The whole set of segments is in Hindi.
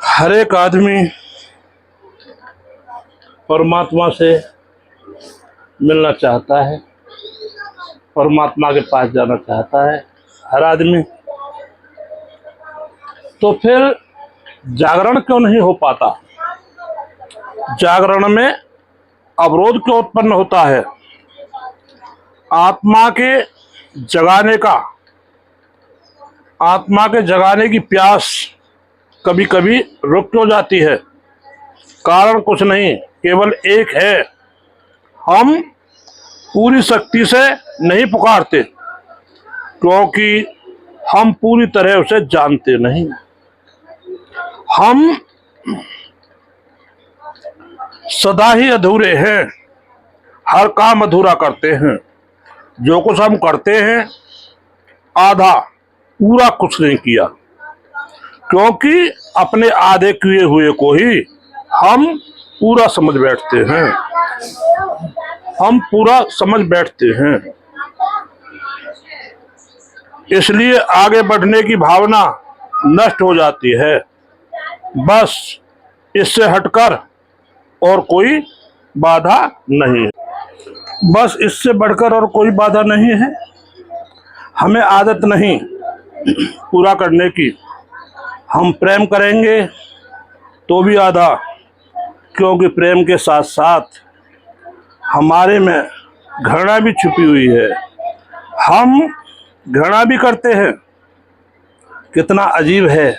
हर एक आदमी परमात्मा से मिलना चाहता है, परमात्मा के पास जाना चाहता है हर आदमी। तो फिर जागरण क्यों नहीं हो पाता? जागरण में अवरोध क्यों उत्पन्न होता है? आत्मा के जगाने की प्यास कभी कभी रुक क्यों जाती है? कारण कुछ नहीं, केवल एक है, हम पूरी शक्ति से नहीं पुकारते क्योंकि हम पूरी तरह उसे जानते नहीं। हम सदा ही अधूरे हैं, हर काम अधूरा करते हैं। जो कुछ हम करते हैं आधा, पूरा कुछ नहीं किया, क्योंकि अपने आधे किए हुए को ही हम पूरा समझ बैठते हैं। इसलिए आगे बढ़ने की भावना नष्ट हो जाती है। बस इससे हटकर और कोई बाधा नहीं है। बस इससे बढ़कर और कोई बाधा नहीं है। हमें आदत नहीं पूरा करने की। हम प्रेम करेंगे तो भी आधा, क्योंकि प्रेम के साथ साथ हमारे में घृणा भी छुपी हुई है। हम घृणा भी करते हैं। कितना अजीब है,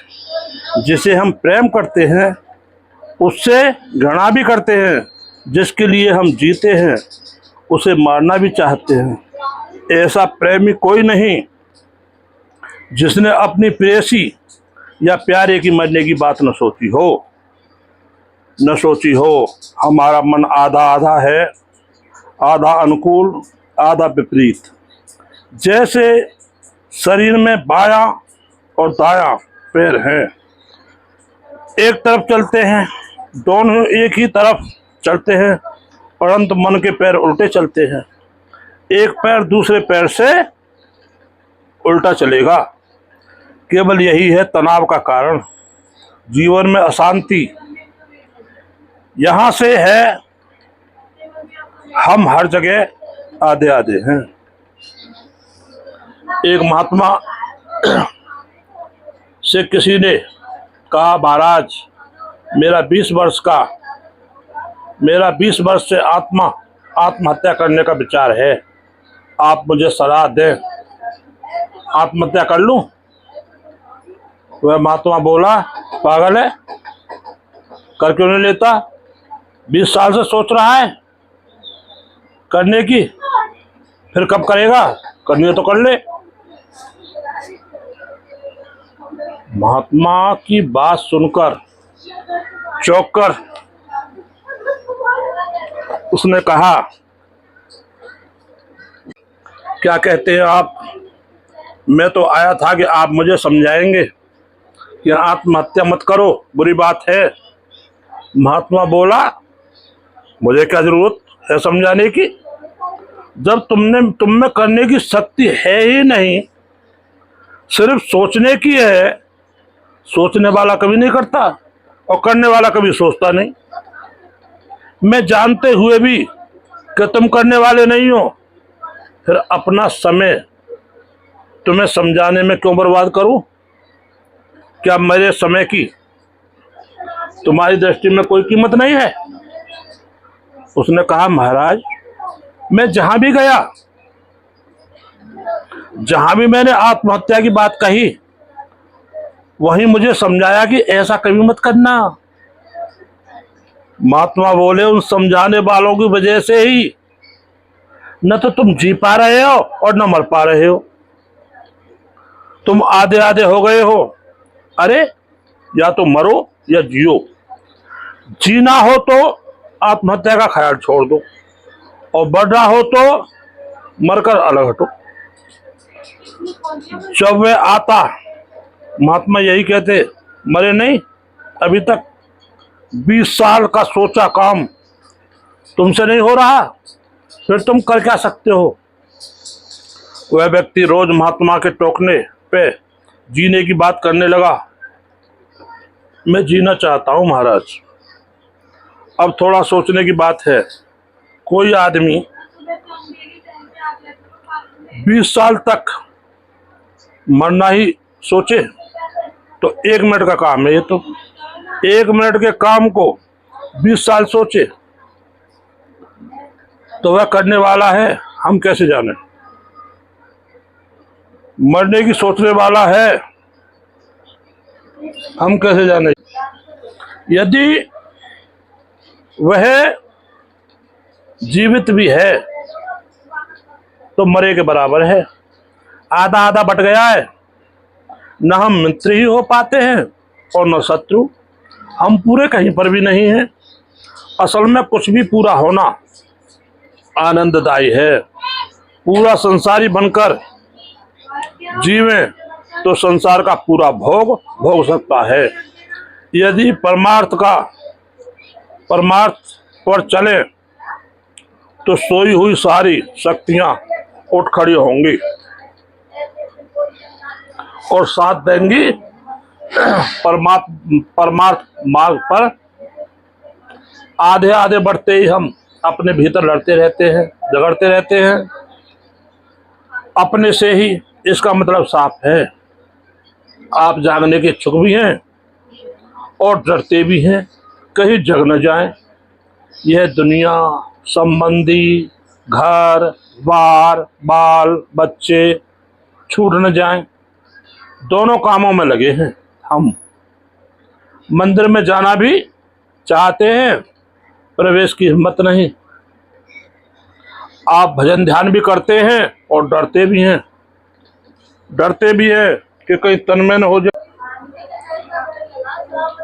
जिसे हम प्रेम करते हैं उससे घृणा भी करते हैं। जिसके लिए हम जीते हैं उसे मारना भी चाहते हैं। ऐसा प्रेमी कोई नहीं जिसने अपनी प्रेयसी या प्यारे की मरने की बात न सोची हो। हमारा मन आधा आधा है, आधा अनुकूल आधा विपरीत। जैसे शरीर में बायां और दायां पैर हैं, एक तरफ चलते हैं, दोनों एक ही तरफ चलते हैं, परंतु मन के पैर उल्टे चलते हैं। एक पैर दूसरे पैर से उल्टा चलेगा। केवल यही है तनाव का कारण, जीवन में अशांति यहाँ से है। हम हर जगह आधे आधे हैं। एक महात्मा से किसी ने कहा, महाराज मेरा 20 वर्ष से आत्महत्या करने का विचार है, आप मुझे सलाह दें, आत्महत्या कर लूं? वह महात्मा बोला, पागल है, कर क्यों नहीं लेता? 20 साल से सोच रहा है करने की, फिर कब करेगा? करनी है तो कर ले। महात्मा की बात सुनकर चौंक कर उसने कहा, क्या कहते हैं आप? मैं तो आया था कि आप मुझे समझाएंगे कि आत्महत्या मत करो, बुरी बात है। महात्मा बोला, मुझे क्या जरूरत है समझाने की, जब तुम में करने की शक्ति है ही नहीं, सिर्फ सोचने की है। सोचने वाला कभी नहीं करता और करने वाला कभी सोचता नहीं। मैं जानते हुए भी कि तुम करने वाले नहीं हो, फिर अपना समय तुम्हें समझाने में क्यों बर्बाद करूं? क्या मेरे समय की तुम्हारी दृष्टि में कोई कीमत नहीं है? उसने कहा, महाराज मैं जहां भी गया, जहां भी मैंने आत्महत्या की बात कही, वहीं मुझे समझाया कि ऐसा कभी मत करना। महात्मा बोले, उन समझाने वालों की वजह से ही न तो तुम जी पा रहे हो और न मर पा रहे हो। तुम आधे आधे हो गए हो। अरे या तो मरो या जियो। जीना हो तो आत्महत्या का ख्याल छोड़ दो, और बढ़ना हो तो मरकर अलग हटो। जब वे आता, महात्मा यही कहते, मरे नहीं, अभी तक 20 साल का सोचा काम तुमसे नहीं हो रहा, फिर तुम कर क्या सकते हो? वह व्यक्ति रोज महात्मा के टोकने पे जीने की बात करने लगा। मैं जीना चाहता हूँ महाराज। अब थोड़ा सोचने की बात है। कोई आदमी 20 साल तक मरना ही सोचे तो 1 मिनट का काम है ये तो। 1 मिनट के काम को 20 साल सोचे तो वह करने वाला है, हम कैसे जाने। मरने की सोचने वाला है, हम कैसे जाने। यदि वह जीवित भी है तो मरे के बराबर है। आधा आधा बट गया है। न हम मित्र ही हो पाते हैं और न शत्रु। हम पूरे कहीं पर भी नहीं हैं। असल में कुछ भी पूरा होना आनंददायी है। पूरा संसारी बनकर जीवें तो संसार का पूरा भोग भोग सकता है। यदि परमार्थ पर चले तो सोई हुई सारी शक्तियां उठ खड़ी होंगी और साथ देंगी। परमार्थ मार्ग पर आधे आधे बढ़ते ही हम अपने भीतर लड़ते रहते हैं, झगड़ते रहते हैं अपने से ही। इसका मतलब साफ है, आप जागने के इच्छुक भी हैं और डरते भी हैं कहीं जग न जाए। यह दुनिया, संबंधी, घर बार, बाल बच्चे छूट न जाएं। दोनों कामों में लगे हैं हम। मंदिर में जाना भी चाहते हैं, प्रवेश की हिम्मत नहीं। आप भजन ध्यान भी करते हैं और डरते भी हैं। डरते भी हैं कि कहीं तन्मय न हो जाए।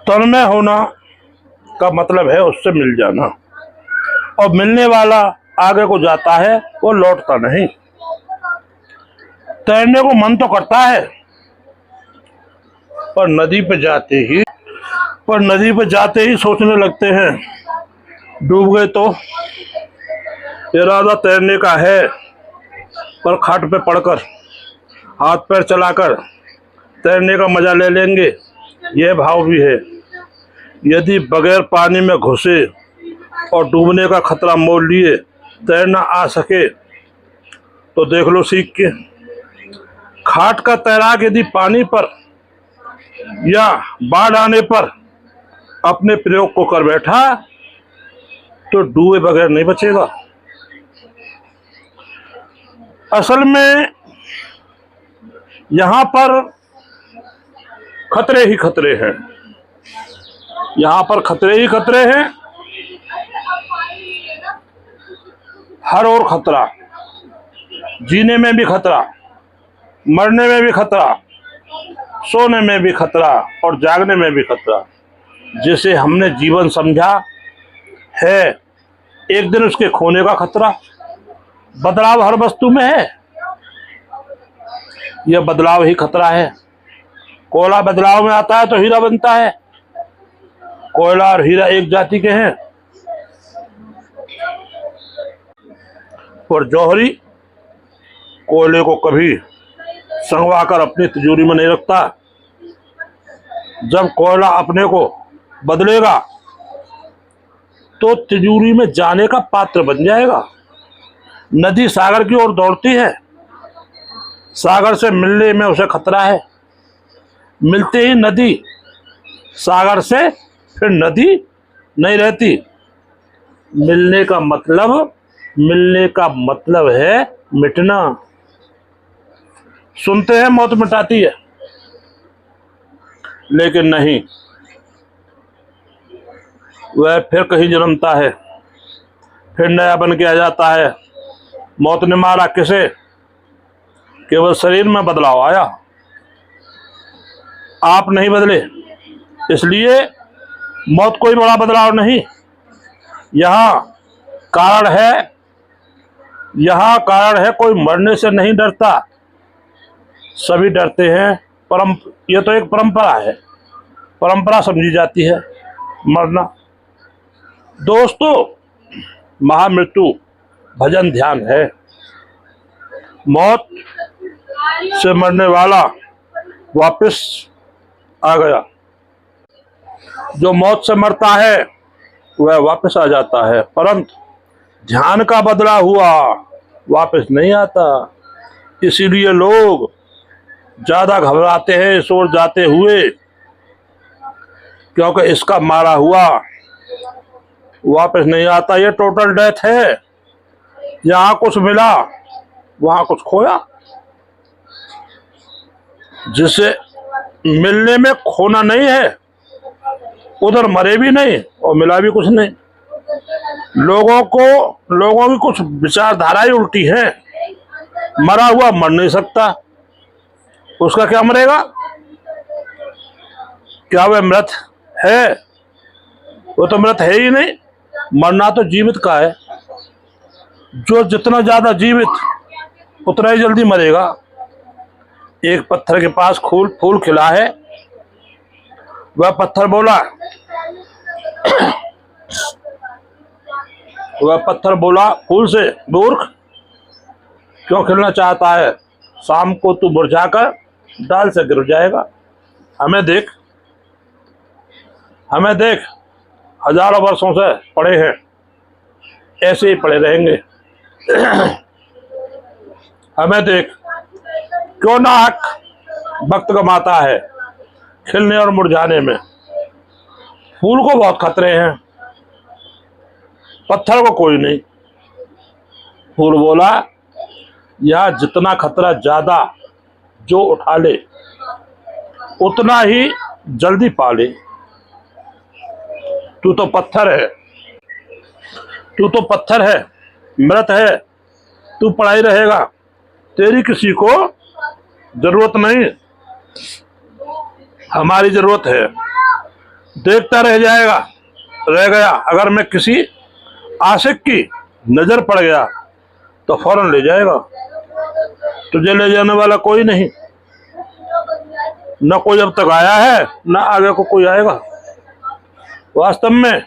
तन्मय होना का मतलब है उससे मिल जाना, और मिलने वाला आगे को जाता है, वो लौटता नहीं। तैरने को मन तो करता है, पर नदी पे जाते ही सोचने लगते हैं डूब गए तो। इरादा तैरने का है, पर खाट पे पड़कर हाथ पैर चलाकर तैरने का मजा ले लेंगे, यह भाव भी है। यदि बगैर पानी में घुसे और डूबने का खतरा मोल लिए तैरना आ सके तो देख लो सीख के। खाट का तैराक यदि पानी पर या बाढ़ आने पर अपने प्रयोग को कर बैठा तो डूबे बगैर नहीं बचेगा। असल में यहाँ पर खतरे ही खतरे हैं। यहाँ पर खतरे ही खतरे हैं। हर ओर खतरा, जीने में भी खतरा, मरने में भी खतरा, सोने में भी खतरा और जागने में भी खतरा। जिसे हमने जीवन समझा है, एक दिन उसके खोने का खतरा। बदलाव हर वस्तु में है, यह बदलाव ही खतरा है। कोयला बदलाव में आता है तो हीरा बनता है। कोयला और हीरा एक जाति के हैं, और जौहरी कोयले को कभी संगवाकर अपनी तिजोरी में नहीं रखता। जब कोयला अपने को बदलेगा तो तिजोरी में जाने का पात्र बन जाएगा। नदी सागर की ओर दौड़ती है, सागर से मिलने में उसे खतरा है। मिलते ही नदी सागर से फिर नदी नहीं रहती। मिलने का मतलब है मिटना। सुनते हैं मौत मिटाती है, लेकिन नहीं, वह फिर कहीं जन्मता है, फिर नया बन के आ जाता है। मौत ने मारा किसे? केवल शरीर में बदलाव आया, आप नहीं बदले, इसलिए मौत कोई बड़ा बदलाव नहीं। यहाँ कारण है कोई मरने से नहीं डरता, सभी डरते हैं। यह तो एक परंपरा है, परंपरा समझी जाती है मरना। दोस्तों, महामृत्यु भजन ध्यान है। मौत से मरने वाला वापस आ गया। जो मौत से मरता है वह वापस आ जाता है, परंतु ध्यान का बदला हुआ वापस नहीं आता। इसीलिए लोग ज्यादा घबराते हैं इस ओर जाते हुए, क्योंकि इसका मारा हुआ वापस नहीं आता। ये टोटल डेथ है। यहाँ कुछ मिला वहां कुछ खोया। जिसे मिलने में खोना नहीं है, उधर मरे भी नहीं और मिला भी कुछ नहीं। लोगों की कुछ विचारधाराएं उल्टी है। मरा हुआ मर नहीं सकता, उसका क्या मरेगा? क्या वह मृत है? वो तो मृत है ही नहीं। मरना तो जीवित का है। जो जितना ज्यादा जीवित उतना ही जल्दी मरेगा। एक पत्थर के पास फूल खिला है। वह पत्थर बोला फूल से, मूर्ख, क्यों खिलना चाहता है? शाम को तू मुरझाकर डाल से गिर जाएगा। हमें देख हजारों वर्षों से पड़े हैं, ऐसे ही पड़े रहेंगे। हमें देख क्यों नाहक वक्त गमाता है खिलने और मुरझाने में। फूल को बहुत खतरे हैं, पत्थर को कोई नहीं। फूल बोला, यह जितना खतरा ज्यादा जो उठा ले उतना ही जल्दी पा ले। तू तो पत्थर है, मृत है। तू पड़ा ही रहेगा, तेरी किसी को जरूरत नहीं। हमारी जरूरत है। देखता रह गया। अगर मैं किसी आशिक की नजर पड़ गया तो फौरन ले जाएगा। तुझे ले जाने वाला कोई नहीं, न कोई अब तक आया है न आगे को कोई आएगा। वास्तव में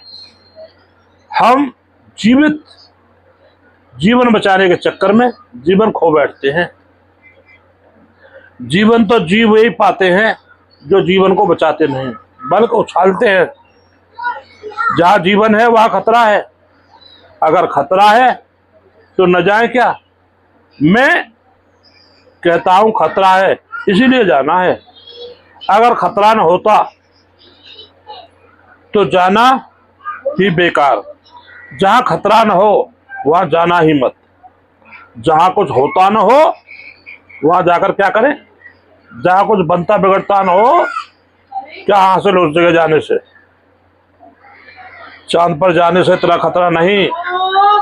हम जीवन बचाने के चक्कर में जीवन खो बैठते हैं। जीवन तो जीव वही पाते हैं जो जीवन को बचाते नहीं, बल्कि उछालते हैं। जहां जीवन है वहां खतरा है। अगर खतरा है तो न जाए क्या? मैं कहता हूं खतरा है इसीलिए जाना है। अगर खतरा न होता तो जाना ही बेकार। जहां खतरा न हो वहां जाना ही मत। जहां कुछ होता न हो वहां जाकर क्या करें? जहां कुछ बनता बिगड़ता न हो क्या हासिल उस जगह जाने से? चांद पर जाने से इतना खतरा नहीं,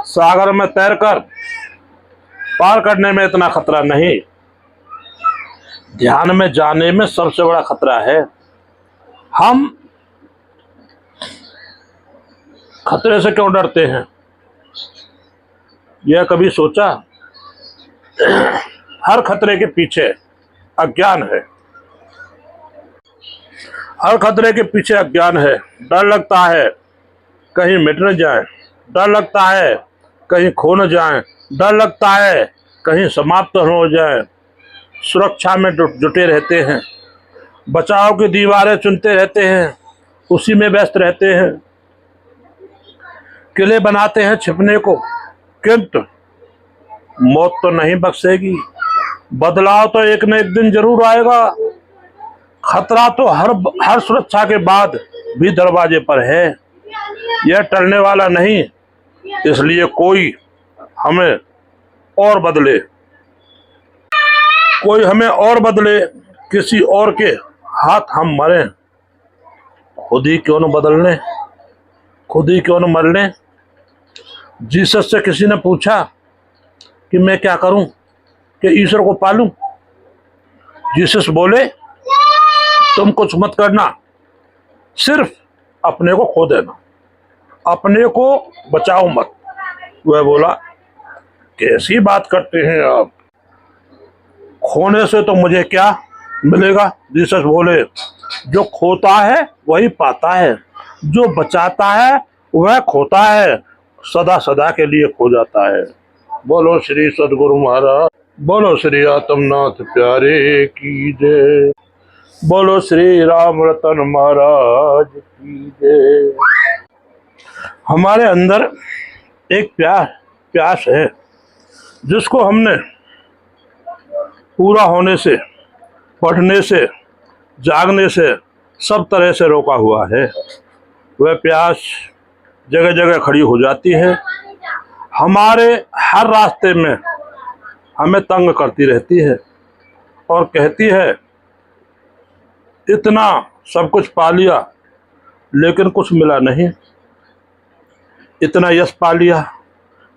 सागर में तैरकर पार करने में इतना खतरा नहीं। ध्यान में जाने में सबसे बड़ा खतरा है। हम खतरे से क्यों डरते हैं? यह कभी सोचा? हर खतरे के पीछे अज्ञान है। हर खतरे के पीछे अज्ञान है। डर लगता है कहीं मिट न जाए, डर लगता है कहीं खो न जाए, डर लगता है कहीं समाप्त न हो जाए। सुरक्षा में जुटे रहते हैं, बचाव की दीवारें चुनते रहते हैं, उसी में व्यस्त रहते हैं। किले बनाते हैं छिपने को, किंतु मौत तो नहीं बख्शेगी। बदलाव तो एक न एक दिन जरूर आएगा। खतरा तो हर सुरक्षा के बाद भी दरवाजे पर है। यह टलने वाला नहीं। इसलिए कोई हमें और बदले, किसी और के हाथ हम मरें, खुद ही क्यों न बदलने, खुद ही क्यों न मरने। जीसस से किसी ने पूछा कि मैं क्या करूं कि ईश्वर को पालूं? जीसस बोले, तुम कुछ मत करना, सिर्फ अपने को खो देना, अपने को बचाओ मत। वह बोला, कैसी बात करते हैं आप? खोने से तो मुझे क्या मिलेगा? जीसस बोले, जो खोता है वही पाता है, जो बचाता है वह खोता है, सदा सदा के लिए खो जाता है। बोलो श्री सद्गुरु महाराज, बोलो श्री आत्मनाथ प्यारे की जय। बोलो श्री राम रतन महाराज की जय। हमारे अंदर एक प्यास है जिसको हमने पूरा होने से, पढ़ने से, जागने से, सब तरह से रोका हुआ है। वह प्यास जगह जगह खड़ी हो जाती है, हमारे हर रास्ते में हमें तंग करती रहती है और कहती है इतना सब कुछ पा लिया लेकिन कुछ मिला नहीं, इतना यश पा लिया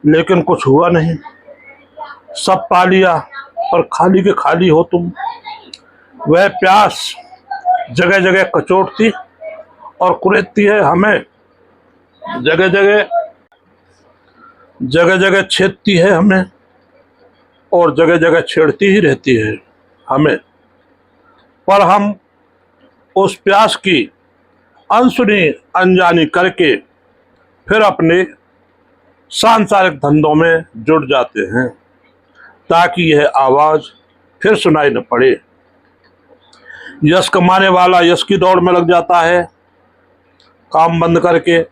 लेकिन कुछ हुआ नहीं, सब पा लिया पर खाली के खाली हो तुम। वह प्यास जगह जगह कचोटती और कुरेदती है हमें, जगह जगह छेदती है हमें और जगह जगह छेड़ती ही रहती है हमें। पर हम उस प्यास की अनसुनी अनजानी करके फिर अपने सांसारिक धंधों में जुट जाते हैं ताकि यह आवाज फिर सुनाई न पड़े। यश कमाने वाला यश की दौड़ में लग जाता है, काम बंद करके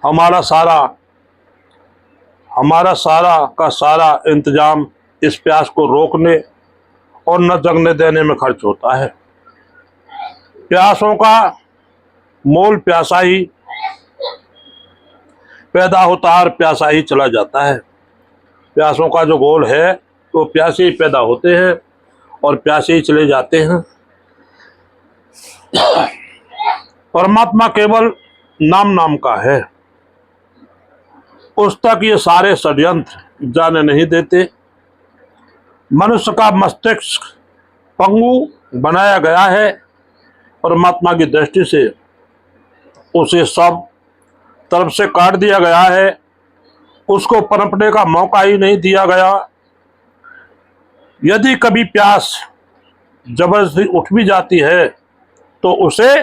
हमारा सारा का सारा इंतजाम इस प्यास को रोकने और न जगने देने में खर्च होता है। प्यासों का मोल प्यासा ही पैदा होता है और प्यासा ही चला जाता है। प्यासों का जो गोल है तो प्यासे ही पैदा होते हैं और प्यासे ही चले जाते हैं। परमात्मा केवल नाम का है, उस तक ये सारे षड्यंत्र जाने नहीं देते। मनुष्य का मस्तिष्क पंगु बनाया गया है, परमात्मा की दृष्टि से उसे सब तरफ से काट दिया गया है, उसको पनपने का मौका ही नहीं दिया गया। यदि कभी प्यास जबरदस्ती उठ भी जाती है तो उसे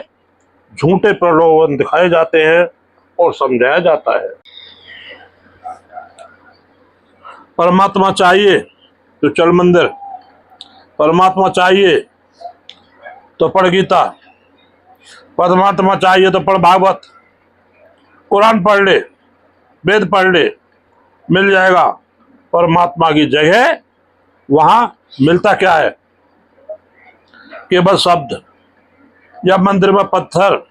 झूठे प्रलोभन दिखाए जाते हैं और समझाया जाता है। परमात्मा चाहिए तो चल मंदिर, परमात्मा चाहिए तो पढ़ गीता, परमात्मा चाहिए तो पढ़ भागवत, कुरान पढ़ ले, वेद पढ़ ले, मिल जाएगा। परमात्मा की जगह वहां मिलता क्या है? केवल शब्द या मंदिर में पत्थर।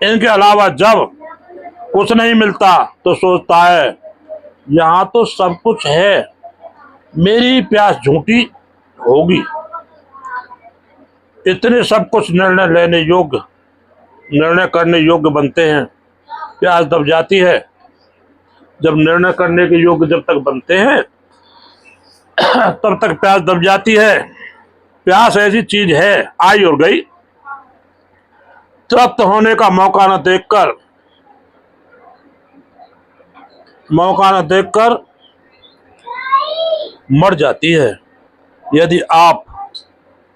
इनके अलावा जब कुछ नहीं मिलता तो सोचता है यहाँ तो सब कुछ है, मेरी प्यास झूठी होगी। इतने सब कुछ निर्णय करने योग्य बनते हैं, प्यास दब जाती है। जब निर्णय करने के योग्य जब तक बनते हैं तब तक प्यास दब जाती है। प्यास ऐसी चीज है, आई और गई। तृप्त होने का मौका न देखकर मर जाती है। यदि आप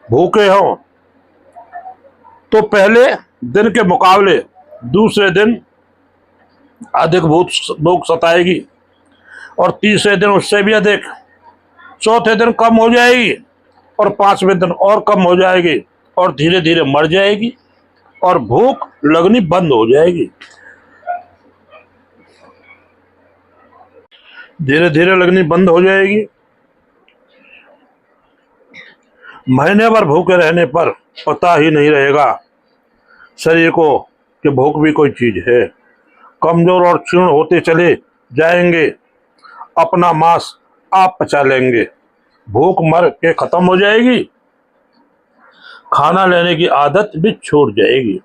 भूखे हो तो पहले दिन के मुकाबले दूसरे दिन अधिक भूख सताएगी और तीसरे दिन उससे भी अधिक, चौथे दिन कम हो जाएगी और पांचवें दिन और कम हो जाएगी और धीरे धीरे मर जाएगी और भूख लगनी बंद हो जाएगी। धीरे धीरे लगनी बंद हो जाएगी। महीने भर भूखे रहने पर पता ही नहीं रहेगा शरीर को कि भूख भी कोई चीज है। कमजोर और क्षीण होते चले जाएंगे, अपना मांस आप पचा लेंगे, भूख मर के खत्म हो जाएगी, खाना लेने की आदत भी छूट जाएगी।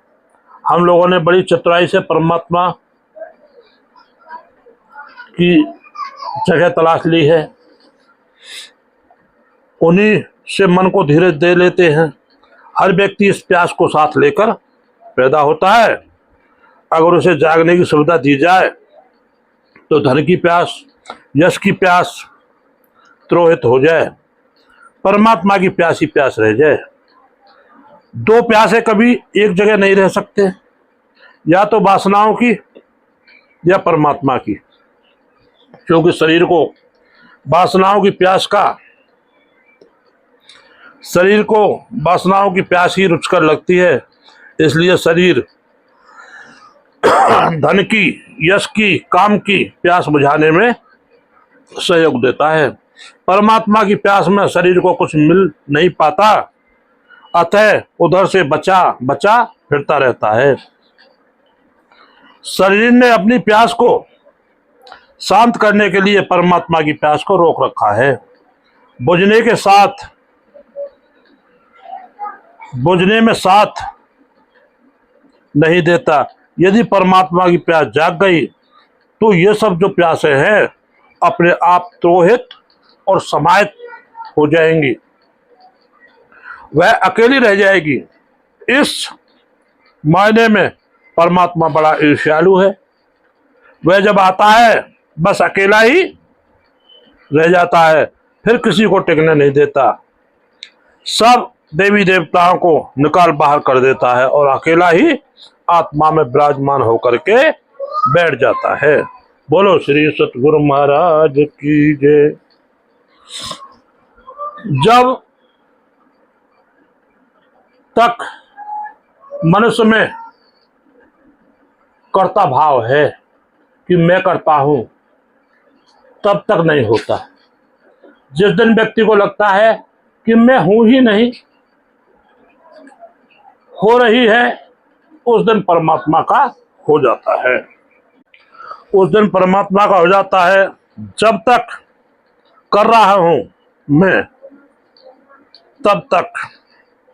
हम लोगों ने बड़ी चतुराई से परमात्मा की जगह तलाश ली है, उन्हीं से मन को धीरे दे लेते हैं। हर व्यक्ति इस प्यास को साथ लेकर पैदा होता है। अगर उसे जागने की सुविधा दी जाए तो धन की प्यास, यश की प्यास त्रोहित हो जाए, परमात्मा की प्यास ही प्यास रह जाए। दो प्यासे कभी एक जगह नहीं रह सकते, या तो वासनाओं की या परमात्मा की, क्योंकि शरीर को वासनाओं की प्यास का शरीर को वासनाओं की प्यास ही रुचकर लगती है, इसलिए शरीर धन की, यश की, काम की प्यास बुझाने में सहयोग देता है। परमात्मा की प्यास में शरीर को कुछ मिल नहीं पाता, अतः उधर से बचा बचा फिरता रहता है। शरीर ने अपनी प्यास को शांत करने के लिए परमात्मा की प्यास को रोक रखा है। बुझने में साथ नहीं देता। यदि परमात्मा की प्यास जाग गई तो ये सब जो प्यासें हैं अपने आप त्रोहित और समाहित हो जाएंगी, वह अकेली रह जाएगी। इस मायने में परमात्मा बड़ा ईर्ष्यालु है। वह जब आता है बस अकेला ही रह जाता है, फिर किसी को टिकने नहीं देता, सब देवी देवताओं को निकाल बाहर कर देता है और अकेला ही आत्मा में विराजमान होकर के बैठ जाता है। बोलो श्री सतगुरु महाराज की जय। जब तक मनुष्य में कर्ता भाव है कि मैं करता हूं, तब तक नहीं होता। जिस दिन व्यक्ति को लगता है कि मैं हूं ही नहीं, हो रही है, उस दिन परमात्मा का हो जाता है। उस दिन परमात्मा का हो जाता है। जब तक कर रहा हूं मैं, तब तक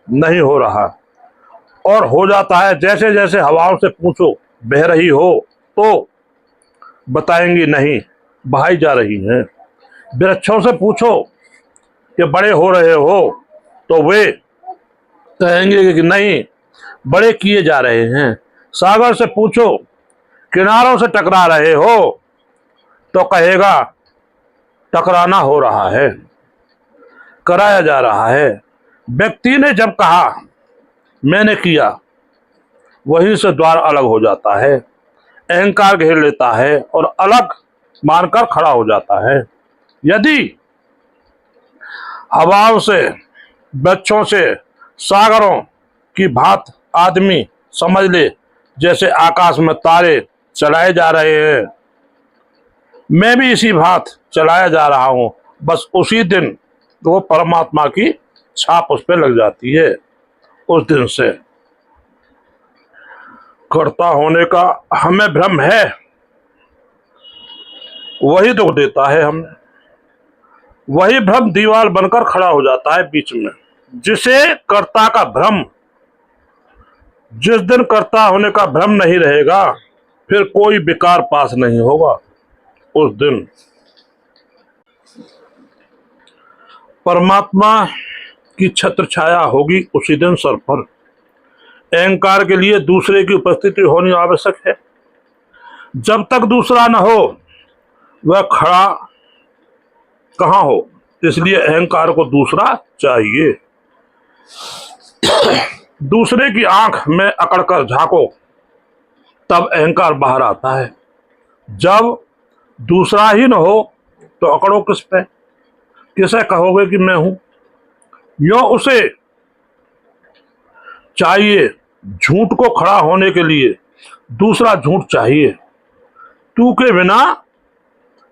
नहीं हो रहा, और हो जाता है। जैसे जैसे हवाओं से पूछो बह रही हो तो बताएंगी नहीं, बहाई जा रही हैं। वृक्षों से पूछो कि बड़े हो रहे हो तो वे कहेंगे कि नहीं, बड़े किए जा रहे हैं। सागर से पूछो किनारों से टकरा रहे हो तो कहेगा टकराना हो रहा है, कराया जा रहा है। व्यक्ति ने जब कहा मैंने किया, वहीं से द्वार अलग हो जाता है, अहंकार घेर लेता है और अलग मानकर खड़ा हो जाता है। यदि हवाओं से, वृक्षों से, सागरों की भांति आदमी समझ ले जैसे आकाश में तारे चलाए जा रहे हैं, मैं भी इसी भांति चलाया जा रहा हूं, बस उसी दिन वो परमात्मा की छाप उस पर लग जाती है। उस दिन से कर्ता होने का हमें भ्रम है, वही दुख देता है हमें। वही भ्रम दीवार बनकर खड़ा हो जाता है बीच में। जिसे कर्ता का भ्रम, जिस दिन कर्ता होने का भ्रम नहीं रहेगा, फिर कोई विकार पास नहीं होगा। उस दिन परमात्मा की छत्र छाया होगी, उसी दिन सर पर। अहंकार के लिए दूसरे की उपस्थिति होनी आवश्यक है। जब तक दूसरा न हो वह खड़ा कहां हो, इसलिए अहंकार को दूसरा चाहिए। दूसरे की आंख में अकड़कर झांको, तब अहंकार बाहर आता है। जब दूसरा ही न हो तो अकड़ो किस पे, किसे कहोगे कि मैं हूं। यो उसे चाहिए झूठ को खड़ा होने के लिए दूसरा झूठ चाहिए। तू के बिना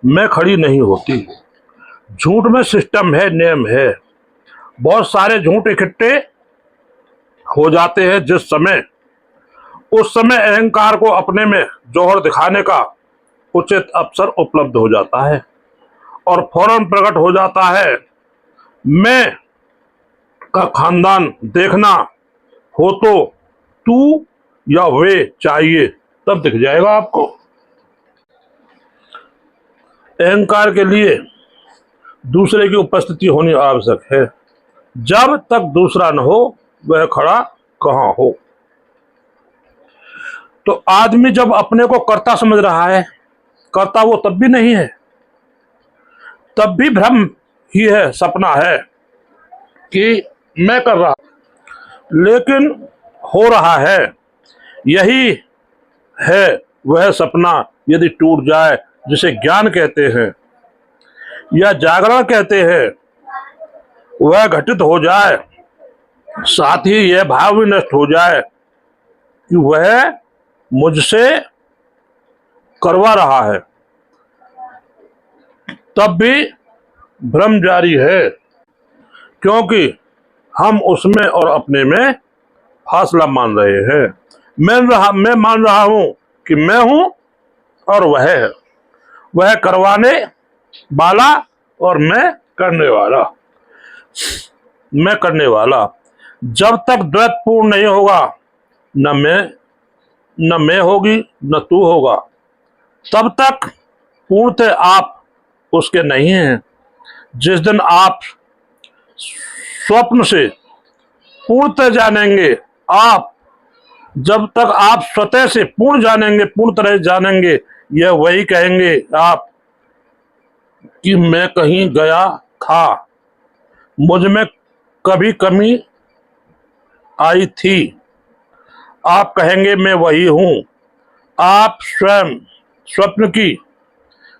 मैं खड़ी नहीं होती। झूठ में सिस्टम है, नियम है। बहुत सारे झूठ इकट्ठे हो जाते हैं जिस समय, उस समय अहंकार को अपने में जौहर दिखाने का उचित अवसर उपलब्ध हो जाता है और फौरन प्रकट हो जाता है। मैं का खानदान देखना हो तो तू या वे चाहिए, तब दिख जाएगा आपको। अहंकार के लिए दूसरे की उपस्थिति होनी आवश्यक है। जब तक दूसरा न हो वह खड़ा कहां हो। तो आदमी जब अपने को कर्ता समझ रहा है, कर्ता वो तब भी नहीं है, तब भी भ्रम ही है, सपना है कि मैं कर रहा, लेकिन हो रहा है। यही है वह सपना यदि टूट जाए, जिसे ज्ञान कहते हैं या जागरण कहते हैं, वह घटित हो जाए, साथ ही यह भाव भी नष्ट हो जाए कि वह मुझसे करवा रहा है, तब भी भ्रम जारी है, क्योंकि हम उसमें और अपने में फासला मान रहे हैं। मैं मान रहा हूं कि मैं हूं और वह है, वह करवाने वाला और मैं करने वाला। जब तक द्वैत पूर्ण नहीं होगा, न मैं होगी न तू होगा, तब तक पूर्णतः आप उसके नहीं हैं। जिस दिन आप स्वप्न से पूर्णतः जानेंगे, आप जब तक आप स्वतः से पूर्ण जानेंगे, पूर्ण तरह जानेंगे, यह वही कहेंगे आप कि मैं कहीं गया था, मुझ में कभी कमी आई थी। आप कहेंगे मैं वही हूं। आप स्वयं स्वप्न की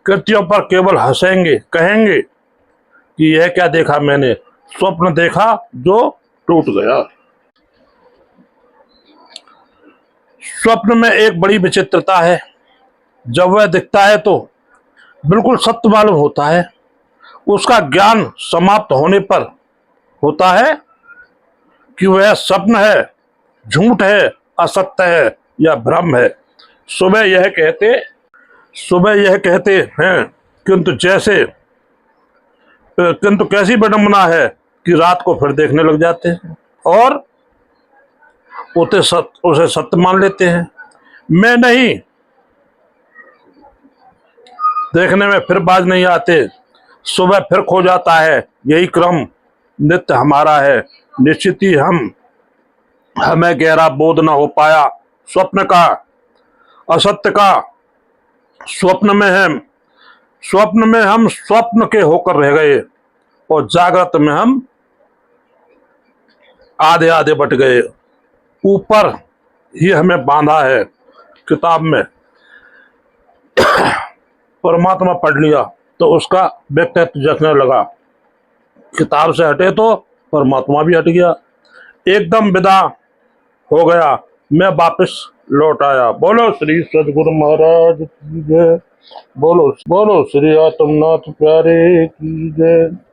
कृतियों पर केवल हंसेंगे, कहेंगे कि यह क्या देखा मैंने, स्वप्न देखा जो टूट गया। स्वप्न में एक बड़ी विचित्रता है। जब वह दिखता है तो बिल्कुल सत्य मालूम होता है। उसका ज्ञान समाप्त होने पर होता है कि वह स्वप्न है, झूठ है, असत्य है या भ्रम है। सुबह यह कहते हैं, किंतु कैसी विडंबना है कि रात को फिर देखने लग जाते हैं और उसे सत्य मान लेते हैं। मैं नहीं, देखने में फिर बाज नहीं आते, सुबह फिर खो जाता है। यही क्रम नित्य हमारा है। निश्चित ही हमें गहरा बोध न हो पाया स्वप्न का, असत्य का। स्वप्न में हम स्वप्न के होकर रह गए और जागृत में हम आधे आधे बट गए। ऊपर ही हमें बांधा है। किताब में परमात्मा पढ़ लिया तो उसका व्यक्तित्व जचने लगा, किताब से हटे तो परमात्मा भी हट गया, एकदम विदा हो गया, मैं वापस लौट आया। बोलो श्री सद्गुरु महाराज की जय। बोलो श्री आत्मनाथ प्यारे की जय।